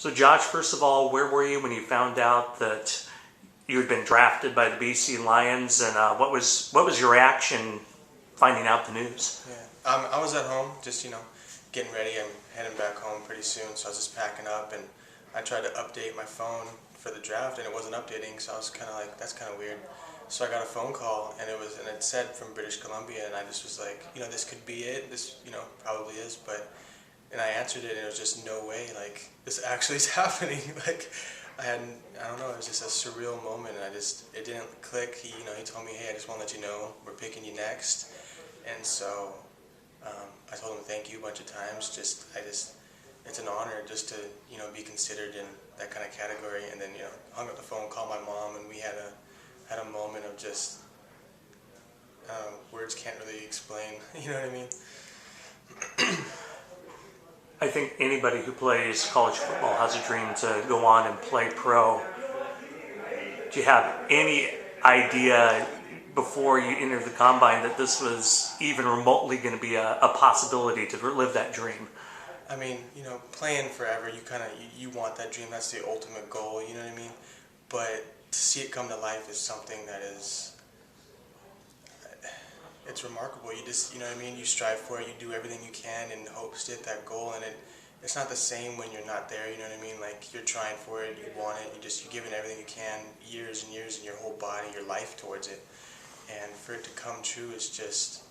So Josh, first of all, where were you when you found out that you had been drafted by the BC Lions, and what was your reaction finding out the news? Yeah, I was at home, just getting ready. I'm heading back home pretty soon, so I was just packing up, and I tried to update my phone for the draft, and it wasn't updating. So I was kind of like, that's kind of weird. So I got a phone call, and it said from British Columbia, and I just was like, this could be it. This probably is, and I answered it, and it was just no way. Like, this actually is happening. Like, I don't know, it was just a surreal moment, and it didn't click. He told me, hey, I just want to let you know we're picking you next. And so I told him thank you a bunch of times. It's an honor just to be considered in that kind of category. And then hung up the phone, called my mom, and we had a moment of just words can't really explain. You know what I mean? I think anybody who plays college football has a dream to go on and play pro. Do you have any idea before you entered the combine that this was even remotely going to be a possibility to live that dream? I mean, playing forever, you want that dream. That's the ultimate goal, you know what I mean? But to see it come to life is something that it's remarkable. You just, you know what I mean? You strive for it, you do everything you can in hopes to hit that goal, and it's not the same when you're not there, you know what I mean? Like, you're trying for it, you want it, you're giving everything you can, years and years, and your whole body, your life towards it. And for it to come true is just,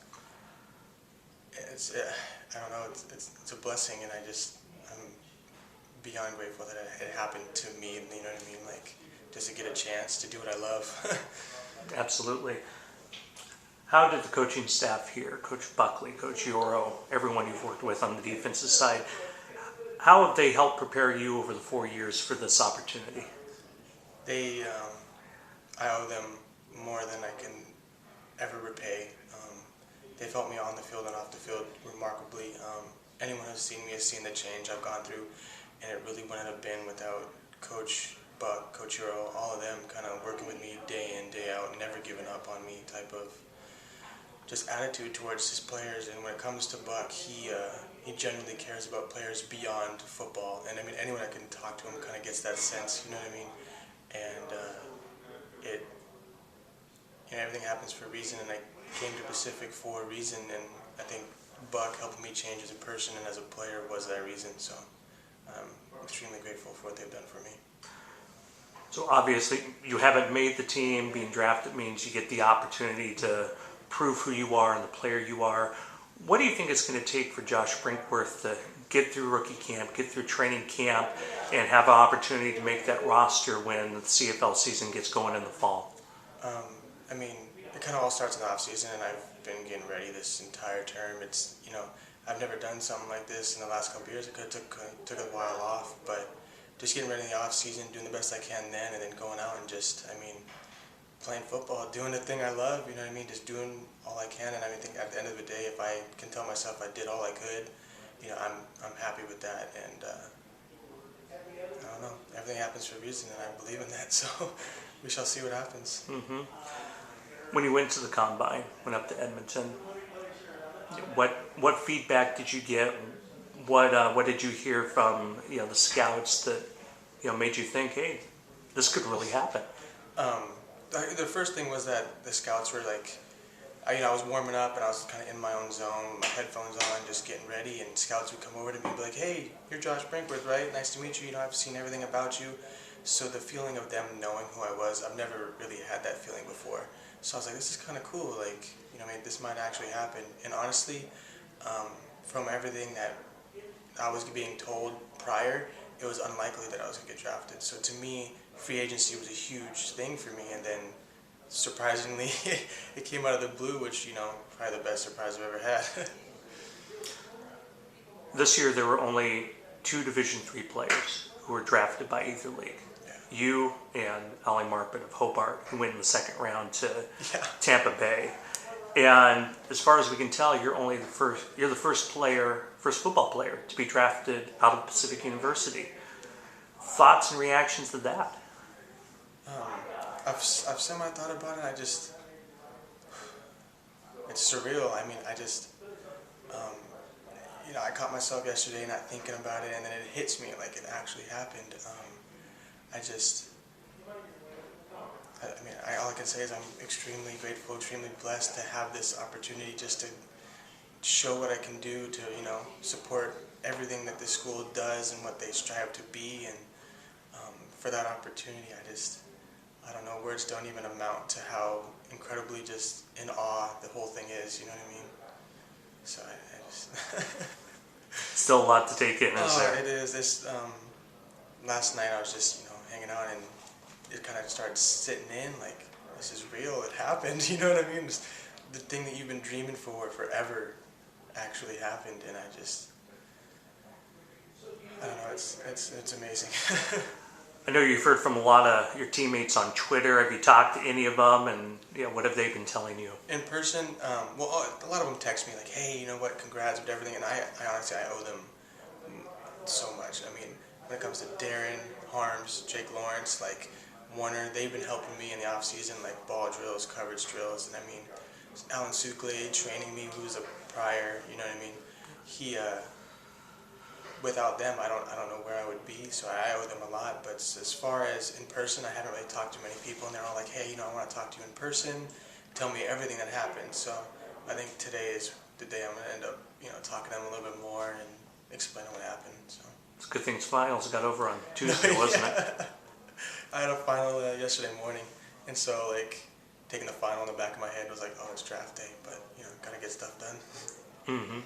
I don't know, it's a blessing, and I'm beyond grateful that it happened to me, you know what I mean? Like, just to get a chance to do what I love. Absolutely. How did the coaching staff here, Coach Buckley, Coach Yoro, everyone you've worked with on the defensive side, how have they helped prepare you over the 4 years for this opportunity? I owe them more than I can ever repay. They've helped me on the field and off the field remarkably. Anyone who's seen me has seen the change I've gone through, and it really wouldn't have been without Coach Buck, Coach Yoro, all of them kind of working with me day in, day out, never giving up on me type of just attitude towards his players. And when it comes to Buck, he genuinely cares about players beyond football. And I mean, anyone I can talk to him kind of gets that sense, you know what I mean? And everything happens for a reason, and I came to Pacific for a reason, and I think Buck helping me change as a person and as a player was that reason. So I'm extremely grateful for what they've done for me. So obviously you haven't made the team. Being drafted means you get the opportunity to prove who you are and the player you are. What do you think it's going to take for Josh Brinkworth to get through rookie camp, get through training camp, and have an opportunity to make that roster when the CFL season gets going in the fall? I mean, it kind of all starts in the off season, and I've been getting ready this entire term. It's I've never done something like this in the last couple of years. It could have took a while off, but just getting ready in the off season, doing the best I can then, and then going out and playing football, doing the thing I love, you know what I mean? Just doing all I can, and I think at the end of the day, if I can tell myself I did all I could, I'm happy with that, and I don't know, everything happens for a reason, and I believe in that, so we shall see what happens. Mm-hmm. When you went to the combine, went up to Edmonton, what feedback did you get? What did you hear from the scouts that made you think, hey, this could really happen? The first thing was that the scouts were like, I was warming up and I was kind of in my own zone, my headphones on, just getting ready, and scouts would come over to me and be like, hey, you're Josh Brinkworth, right? Nice to meet you. I've seen everything about you. So the feeling of them knowing who I was, I've never really had that feeling before. So I was like, this is kind of cool. Like, this might actually happen. And honestly, from everything that I was being told prior, it was unlikely that I was going to get drafted. So to me, free agency was a huge thing for me, and then surprisingly, it came out of the blue, which, probably the best surprise I've ever had. This year, there were only 2 Division III players who were drafted by either league. Yeah. You and Ali Marpet of Hobart, who went in the second round to Tampa Bay. And as far as we can tell, you're the first football player to be drafted out of Pacific University. Thoughts and reactions to that? I've semi-thought about it. It's surreal. I mean, I caught myself yesterday not thinking about it, and then it hits me like it actually happened. I just, I mean, all I can say is I'm extremely grateful, extremely blessed to have this opportunity just to show what I can do to, support everything that this school does and what they strive to be. And for that opportunity, I don't know, words don't even amount to how incredibly just in awe the whole thing is, you know what I mean? So I just... Still a lot to take in, is there? It is. Last night I was just, hanging out, and it kind of started sitting in, like, this is real, it happened, you know what I mean? Just the thing that you've been dreaming for forever actually happened, and I don't know, it's amazing. I know you've heard from a lot of your teammates on Twitter. Have you talked to any of them, and what have they been telling you? In person, well, a lot of them text me like, hey, you know what, congrats with everything, and I honestly, I owe them so much. I mean, when it comes to Darren, Harms, Jake Lawrence, like Warner, they've been helping me in the off season, like ball drills, coverage drills, and I mean, Alan Sukle training me, who's a prior, you know what I mean? He, without them, I don't know where I would be, so I owe them a lot. But as far as in person, I haven't really talked to many people, and they're all like, hey, I want to talk to you in person, tell me everything that happened. So I think today is the day I'm going to end up, talking to them a little bit more and explaining what happened. So It's a good thing finals got over on Tuesday, wasn't it? I had a final yesterday morning, and so like taking the final in the back of my head was like, oh, it's draft day, but gotta get stuff done. Mm-hmm.